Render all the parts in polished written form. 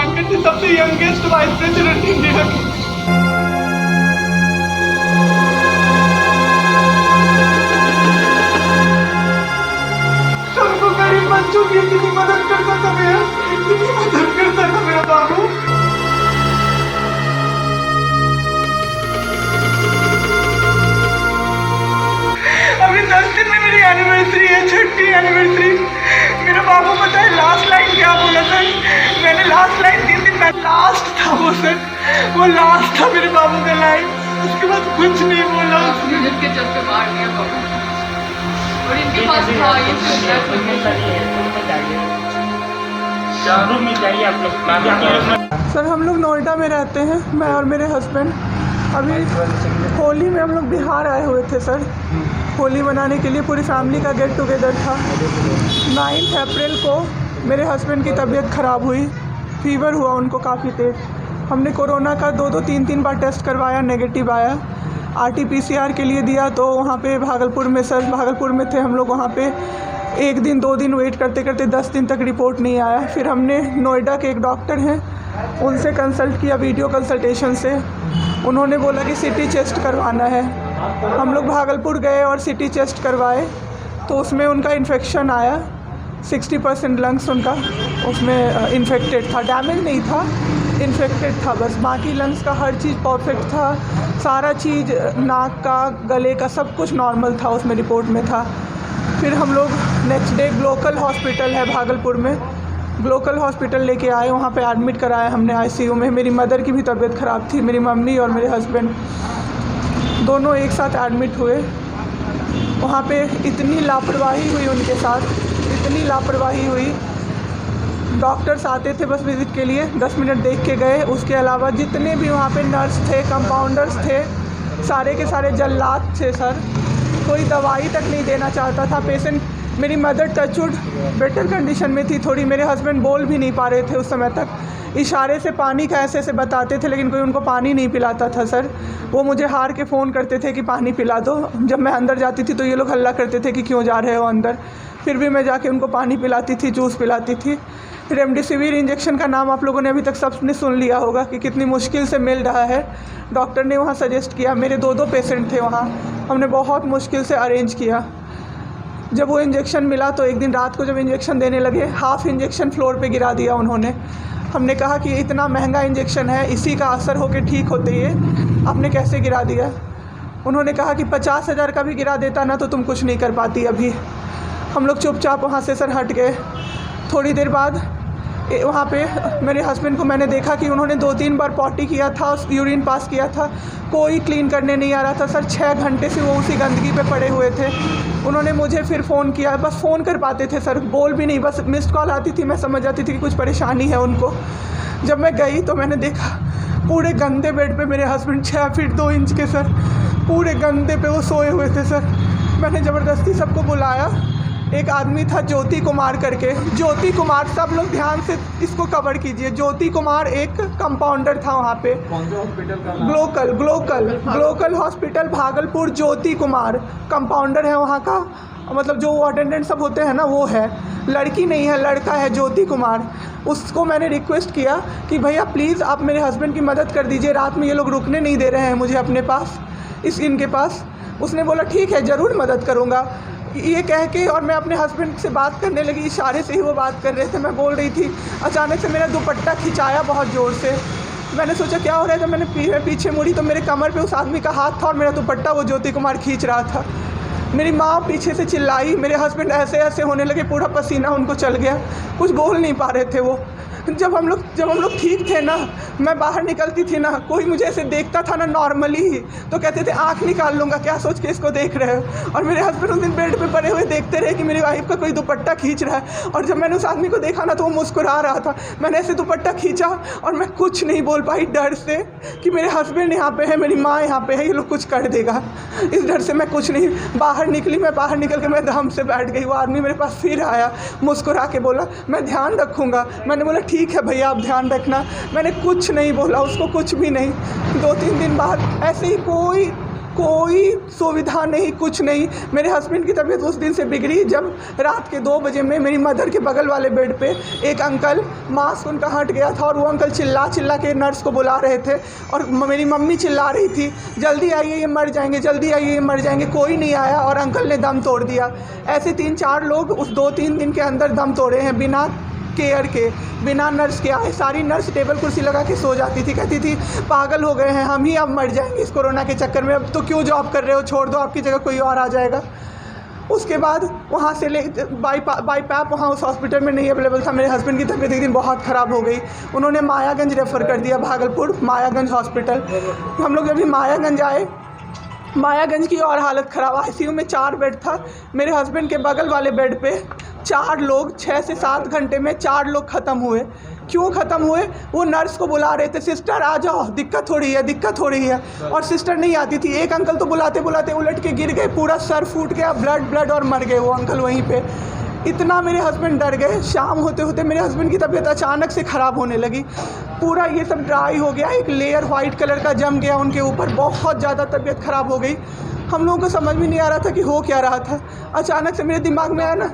Appointed थी सबसे youngest vice president India की। सबको गरीब बच्चों की इतनी मदद करता था मेरा, इतनी मदद करता था मेरा बाबू। अभी 10 दिन में मेरी एनिवर्सरी है, छठी एनिवर्सरी। मेरा बाबू पता है लास्ट लाइन क्या बोला सर? मैंने लास्ट लाइन 3 दिन बाद लास्ट था वो सर, वो लास्ट था मेरे बाबू का लाइन। उसके बाद कुछ नहीं बोला उसने। के चलते मार दिया बाबू। और इनके पास था ये सर हम लोग नोएडा में रहते हैं, मैं और मेरे हस्बैंड। अभी होली में हम लोग बिहार आए हुए थे सर, होली मनाने के लिए पूरी फैमिली का गेट टुगेदर था। 9 अप्रैल को मेरे हस्बैंड की तबीयत ख़राब हुई, फीवर हुआ उनको काफ़ी तेज़। हमने कोरोना का 2-2, 3-3 बार टेस्ट करवाया, नेगेटिव आया। RT-PCR के लिए दिया तो वहाँ पे भागलपुर में सर, भागलपुर में थे हम लोग, वहाँ पे 1 दिन 2 दिन वेट करते करते 10 दिन तक रिपोर्ट नहीं आया। फिर हमने नोएडा के एक डॉक्टर हैं उनसे कंसल्ट किया, वीडियो कंसल्टेशन से। उन्होंने बोला कि CT चेस्ट करवाना है। हम लोग भागलपुर गए और CT चेस्ट करवाए तो उसमें उनका इन्फेक्शन आया। 60% लंग्स उनका उसमें इन्फेक्टेड था, डैमेज नहीं था, इन्फेक्टेड था बस। बाकी लंग्स का हर चीज़ परफेक्ट था, सारा चीज़ नाक का, गले का सब कुछ नॉर्मल था, उसमें रिपोर्ट में था। फिर हम लोग नेक्स्ट डे ग्लोकल हॉस्पिटल है भागलपुर में, ग्लोकल हॉस्पिटल लेके आए, वहाँ पे एडमिट कराया हमने ICU में। मेरी मदर की भी तबीयत ख़राब थी, मेरी मम्मी और मेरे हस्बैंड दोनों एक साथ एडमिट हुए। वहाँ पे इतनी लापरवाही हुई उनके साथ, इतनी लापरवाही हुई। डॉक्टर्स आते थे बस विज़िट के लिए, 10 मिनट देख के गए। उसके अलावा जितने भी वहाँ पे नर्स थे, कंपाउंडर्स थे, सारे के सारे जल्लाद थे सर। कोई दवाई तक नहीं देना चाहता था पेशेंट। मेरी मदर टचवुड बेटर कंडीशन में थी थोड़ी, मेरे हस्बैंड बोल भी नहीं पा रहे थे उस समय तक, इशारे से पानी का ऐसे बताते थे, लेकिन कोई उनको पानी नहीं पिलाता था सर। वो मुझे हार के फ़ोन करते थे कि पानी पिला दो। जब मैं अंदर जाती थी तो ये लोग हल्ला करते थे कि क्यों जा रहे हो अंदर, फिर भी मैं जाके उनको पानी पिलाती थी, जूस पिलाती थी। रेमडेसिविर इंजेक्शन का नाम आप लोगों ने अभी तक सबने सुन लिया होगा कि कितनी मुश्किल से मिल रहा है। डॉक्टर ने वहाँ सजेस्ट किया, मेरे 2-2 पेशेंट थे वहाँ, हमने बहुत मुश्किल से अरेंज किया। जब वो इंजेक्शन मिला तो एक दिन रात को जब इंजेक्शन देने लगे, हाफ़ इंजेक्शन फ्लोर पे गिरा दिया उन्होंने। हमने कहा कि इतना महंगा इंजेक्शन है, इसी का असर होके ठीक होते ये आपने कैसे गिरा दिया? उन्होंने कहा कि 50,000 का भी गिरा देता ना तो तुम कुछ नहीं कर पाती अभी। हम लोग चुपचाप वहाँ से सर हट गए। थोड़ी देर बाद वहाँ पे मेरे हस्बैंड को मैंने देखा कि उन्होंने 2-3 बार पॉटी किया था, यूरिन पास किया था, कोई क्लीन करने नहीं आ रहा था सर। 6 घंटे से वो उसी गंदगी पे पड़े हुए थे। उन्होंने मुझे फिर फ़ोन किया, बस फ़ोन कर पाते थे सर, बोल भी नहीं, बस मिस्ड कॉल आती थी, मैं समझ जाती थी कि कुछ परेशानी है उनको। जब मैं गई तो मैंने देखा पूरे गंदे बेड पे मेरे हस्बैंड 6 फीट 2 इंच के सर, पूरे गंदे पे वो सोए हुए थे सर। मैंने ज़बरदस्ती सबको बुलाया। एक आदमी था ज्योति कुमार करके, ज्योति कुमार, सब लोग ध्यान से इसको कवर कीजिए। ज्योति कुमार एक कंपाउंडर था वहाँ पे। कौन से हॉस्पिटल का नाम? Glocal hospital Bhagalpur. Jyoti Kumar compounder है वहाँ का, मतलब जो अटेंडेंट सब होते हैं ना वो है, लड़की नहीं है, लड़का है ज्योति कुमार। उसको मैंने रिक्वेस्ट किया कि भैया प्लीज़ आप मेरे हस्बैंड की मदद कर दीजिए, रात में ये लोग रुकने नहीं दे रहे हैं मुझे अपने पास, इनके पास। उसने बोला ठीक है ज़रूर मदद करूँगा, ये कह के, और मैं अपने हस्बैंड से बात करने लगी, इशारे से ही वो बात कर रहे थे, मैं बोल रही थी। अचानक से मेरा दुपट्टा खिंचाया बहुत ज़ोर से। मैंने सोचा क्या हो रहा है, जब मैंने पीछे मुड़ी तो मेरे कमर पे उस आदमी का हाथ था और मेरा दुपट्टा वो ज्योति कुमार खींच रहा था। मेरी माँ पीछे से चिल्लाई, मेरे हस्बैंड ऐसे ऐसे होने लगे, पूरा पसीना उनको चल गया, कुछ बोल नहीं पा रहे थे वो। जब हम लोग ठीक थे ना, मैं बाहर निकलती थी ना, कोई मुझे ऐसे देखता था ना नॉर्मली ही तो कहते थे आँख निकाल लूँगा, क्या सोच के इसको देख रहे हो। और मेरे हस्बैंड उस दिन बेड पे पड़े हुए देखते रहे कि मेरी वाइफ का कोई दुपट्टा खींच रहा है। और जब मैंने उस आदमी को देखा ना तो वो मुस्कुरा रहा था। मैंने ऐसे दुपट्टा खींचा और मैं कुछ नहीं बोल पाई डर से कि मेरे हस्बैंड यहाँ पे है, मेरी माँ यहाँ पे है, ये लोग कुछ कर देगा, इस डर से मैं कुछ नहीं बाहर निकली। मैं बाहर निकल के मैं दम से बैठ गई। वो आदमी मेरे पास फिर आया, मुस्कुरा के बोला मैं ध्यान रखूँगा। मैंने बोला ठीक है भैया आप ध्यान रखना। मैंने कुछ नहीं बोला उसको, कुछ भी नहीं। 2-3 दिन बाद ऐसे ही कोई कोई सुविधा नहीं, कुछ नहीं। मेरे हस्बैंड की तबीयत उस दिन से बिगड़ी जब रात के 2 बजे में मेरी मदर के बगल वाले बेड पे एक अंकल, मास्क उनका हट गया था और वो अंकल चिल्ला चिल्ला के नर्स को बुला रहे थे और मेरी मम्मी चिल्ला रही थी, जल्दी आइए ये मर जाएंगे, जल्दी आइए ये मर जाएंगे। कोई नहीं आया और अंकल ने दम तोड़ दिया। ऐसे 3-4 लोग उस 2-3 दिन के अंदर दम तोड़े हैं बिना केयर के, बिना नर्स के आए। सारी नर्स टेबल कुर्सी लगा के सो जाती थी, कहती थी पागल हो गए हैं हम ही, अब मर जाएंगे इस कोरोना के चक्कर में, अब तो क्यों जॉब कर रहे हो, छोड़ दो, आपकी जगह कोई और आ जाएगा। उसके बाद वहाँ से बाई पैप वहाँ उस हॉस्पिटल में नहीं अवेलेबल था। मेरे हस्बैंड की तबीयत एक दिन बहुत ख़राब हो गई, उन्होंने मायागंज रेफ़र कर दिया, भागलपुर मायागंज हॉस्पिटल। हम लोग जब भी मायागंज आए, मायागंज की और हालत ख़राब, आईसीयू में 4 बेड था। मेरे हस्बैंड के बगल वाले बेड पे 4 लोग 6 से 7 घंटे में 4 लोग ख़त्म हुए। क्यों ख़त्म हुए? वो नर्स को बुला रहे थे, सिस्टर आ जाओ, दिक्कत हो रही है, दिक्कत हो रही है, और सिस्टर नहीं आती थी। एक अंकल तो बुलाते बुलाते उलट के गिर गए, पूरा सर फूट गया, ब्लड और मर गए वो अंकल वहीं पे। इतना मेरे हस्बैंड डर गए। शाम होते होते मेरे हस्बैंड की तबीयत अचानक से ख़राब होने लगी, पूरा ये सब ड्राई हो गया, एक लेयर वाइट कलर का जम गया उनके ऊपर, बहुत ज़्यादा तबीयत ख़राब हो गई। हम लोगों को समझ में नहीं आ रहा था कि हो क्या रहा था। अचानक से मेरे दिमाग में आया ना,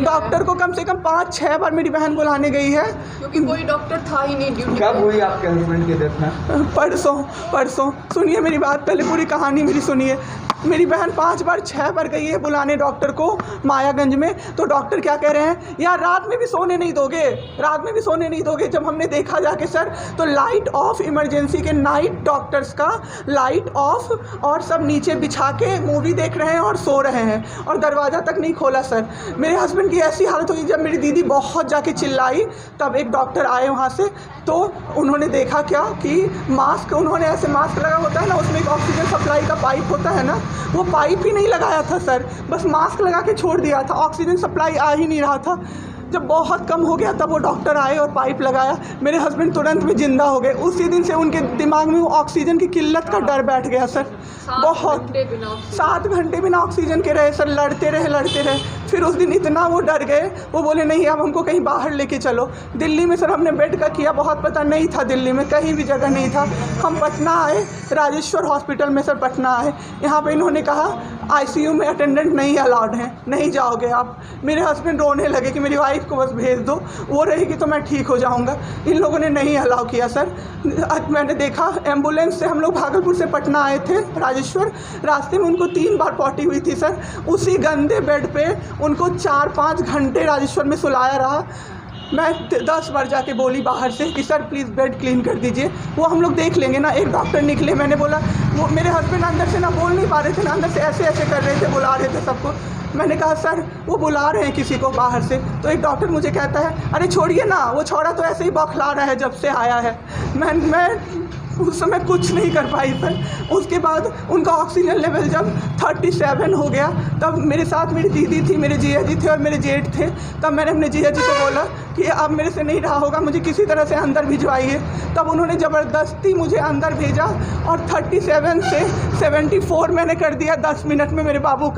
डॉक्टर को कम से कम 5-6 बार मेरी बहन बुलाने गई है, क्योंकि कोई डॉक्टर था ही नहीं ड्यूटी। कब हुई आपके हस्बैंड की डेथ में? परसों। सुनिए मेरी बात, पहले पूरी कहानी मेरी सुनिए। मेरी बहन 5 बार 6 बार गई है बुलाने डॉक्टर को मायागंज में, तो डॉक्टर क्या कह रहे हैं, यार रात में भी सोने नहीं दोगे, रात में भी सोने नहीं दोगे। जब हमने देखा जाके सर, तो लाइट ऑफ, इमरजेंसी के नाइट डॉक्टर्स का लाइट ऑफ, और सब नीचे बिछा के मूवी देख रहे हैं और सो रहे हैं, और दरवाज़ा तक नहीं खोला सर। मेरे हस्बैंड की ऐसी हालत हुई, जब मेरी दीदी बहुत जाके चिल्लाई तब एक डॉक्टर आए वहाँ से, तो उन्होंने देखा क्या कि मास्क, उन्होंने ऐसे मास्क लगा होता है ना, उसमें एक ऑक्सीजन सप्लाई का पाइप होता है ना, वो पाइप ही नहीं लगाया था सर, बस मास्क लगा के छोड़ दिया था, ऑक्सीजन सप्लाई आ ही नहीं रहा था। जब बहुत कम हो गया तब वो डॉक्टर आए और पाइप लगाया, मेरे हस्बैंड तुरंत में ज़िंदा हो गए। उसी दिन से उनके दिमाग में वो ऑक्सीजन की किल्लत का डर बैठ गया सर। बहुत 7 घंटे बिना ऑक्सीजन के रहे सर, लड़ते रहे। फिर उस दिन इतना वो डर गए, वो बोले नहीं अब हमको कहीं बाहर लेके चलो। दिल्ली में सर हमने बेड का किया, बहुत पता नहीं था, दिल्ली में कहीं भी जगह नहीं था। हम पटना आए, राजेश्वर हॉस्पिटल में सर पटना आए। यहाँ पे इन्होंने कहा आईसीयू में अटेंडेंट नहीं अलाउड हैं, नहीं जाओगे आप। मेरे हस्बैंड रोने लगे कि मेरी वाइफ को बस भेज दो, वो रहेगी तो मैं ठीक हो जाऊँगा। इन लोगों ने नहीं अलाउ किया सर। मैंने देखा एम्बुलेंस से हम लोग भागलपुर से पटना आए थे राजेश्वर, रास्ते में उनको 3 बार पॉटी हुई थी सर। उसी गंदे बेड पे उनको 4-5 घंटे राजेश्वर में सुलाया रहा। मैं 10 बार जाके बोली बाहर से कि सर प्लीज़ बेड क्लीन कर दीजिए, वो हम लोग देख लेंगे ना। एक डॉक्टर निकले, मैंने बोला, वो मेरे हस्बैंड अंदर से ना बोल नहीं पा रहे थे ना, अंदर से ऐसे कर रहे थे, बुला रहे थे सबको। मैंने कहा सर वो बुला रहे हैं किसी को बाहर से, तो एक डॉक्टर मुझे कहता है अरे छोड़िए ना, वो छोड़ा तो ऐसे ही बौखला रहा है जब से आया है। मैं उस समय कुछ नहीं कर पाई सर। उसके बाद उनका ऑक्सीजन लेवल जब 37 हो गया, तब मेरे साथ मेरी दीदी थी, मेरे जीजा जी थे और मेरे जेठ थे। तब मैंने अपने जीजा जी को बोला कि अब मेरे से नहीं रहा होगा, मुझे किसी तरह से अंदर भिजवाइए। तब उन्होंने ज़बरदस्ती मुझे अंदर भेजा और 37 से 74 मैंने कर दिया 10 मिनट में। मेरे बाबू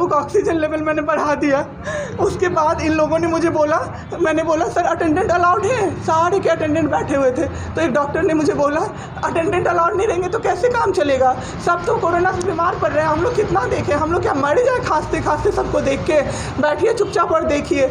का ऑक्सीजन लेवल मैंने बढ़ा दिया। उसके बाद इन लोगों ने मुझे बोला, मैंने बोला सर अटेंडेंट अलाउड है, सारे के अटेंडेंट बैठे हुए थे। तो एक डॉक्टर ने मुझे बोला अटेंडेंट अलाउड नहीं रहेंगे तो कैसे काम चलेगा, सब तो कोरोना से बीमार पड़ रहे हैं, हम लोग कितना देखें, हम लोग क्या मर जाए खांसते खांसते सबको देख के, बैठिए चुपचाप और देखिए।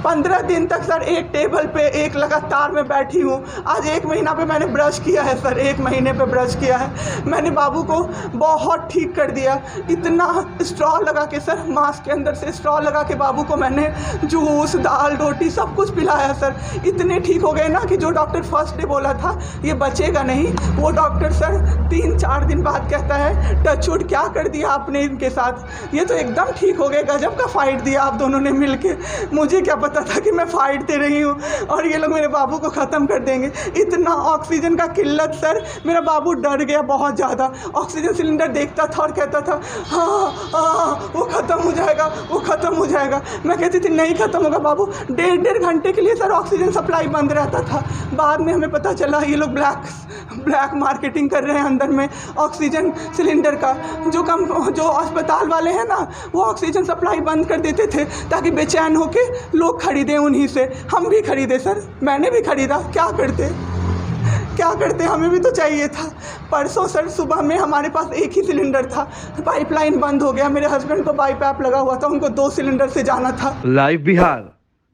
15 दिन तक सर एक टेबल पे एक लगातार मैं बैठी हूँ। आज 1 महीना पे मैंने ब्रश किया है सर, 1 महीने पे ब्रश किया है मैंने। बाबू को बहुत ठीक कर दिया, इतना स्ट्रॉ लगा के सर, मास्क के अंदर से स्ट्रॉ लगा के बाबू को मैंने जूस, दाल, रोटी सब कुछ पिलाया सर। इतने ठीक हो गए ना कि जो डॉक्टर फर्स्ट डे बोला था ये बचेगा नहीं, वो डॉक्टर सर 3-4 दिन बाद कहता है टचवुड क्या कर दिया आपने इनके साथ, ये तो एकदम ठीक हो गए, गजब का फाइट दिया आप दोनों ने मिल के। मुझे क्या पता था कि मैं फाइट दे रही हूँ और ये लोग मेरे बाबू को ख़त्म कर देंगे। इतना ऑक्सीजन का किल्लत सर, मेरा बाबू डर गया बहुत ज़्यादा। ऑक्सीजन सिलेंडर देखता था और कहता था हाँ वो ख़त्म हो जाएगा, वो ख़त्म हो जाएगा। मैं कहती थी नहीं ख़त्म होगा बाबू। 1.5 घंटे के लिए सर ऑक्सीजन सप्लाई बंद रहता था। बाद में हमें पता चला ये लोग ब्लैक मार्केटिंग कर रहे हैं अंदर में ऑक्सीजन सिलेंडर का। जो अस्पताल वाले हैं ना, वो ऑक्सीजन सप्लाई बंद कर देते थे ताकि बेचैन होके लोग खरीदें उन्हीं से। हम भी खरीदे सर, मैंने भी खरीदा, क्या क्या करते, हमें भी तो चाहिए था। परसों सर सुबह में हमारे पास एक ही सिलेंडर था, पाइपलाइन बंद हो गया, मेरे हस्बैंड को बाईपैप लगा हुआ था, उनको 2 सिलेंडर से जाना था। लाइव बिहार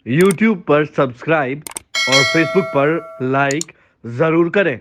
यूट्यूब पर सब्सक्राइब और फेसबुक पर लाइक जरूर करें।